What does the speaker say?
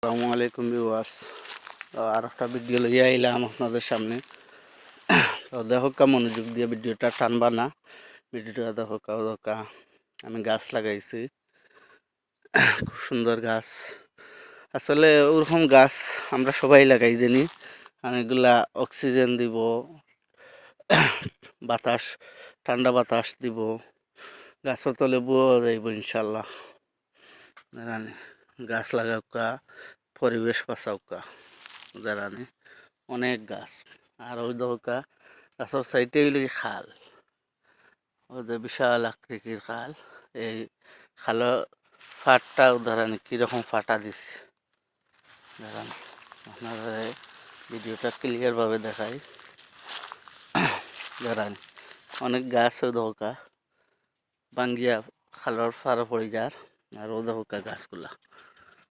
আসসালামু আলাইকুম ভিউয়ার্স। আর একটা ভিডিও লইয়া আইলাম আপনাদের সামনে। তো দেখো মনোযোগ দিয়ে ভিডিওটা টানবা না। ভিডিওটা দেখো আমি গাছ লাগাইছি, খুব সুন্দর গাছ। আসলে ওরকম গাছ আমরা সবাই লাগাই জানি, আর এগুলা অক্সিজেন দিব, বাতাস, ঠান্ডা বাতাস দিব, গাছের তলে বয়া যাইব ইনশাল্লাহ। জানি গাছ লাগাওকা, পরিবেশ বাঁচাওকা, জানি অনেক গাছ। আর ওই দরকা গাছের সাইডে হইল খাল, ওই যে বিশাল আকৃতির খাল। এই খালের ফাটটা ধরেন কীরকম ফাটা দিচ্ছে, ধরেন আপনারা ভিডিওটা ক্লিয়ারভাবে দেখাই। ধরেন অনেক গাছ ওই দরকা বাঙ্গিয়া খালের ফাড়া পড়ে যার, আর ও দরকা গাছগুলা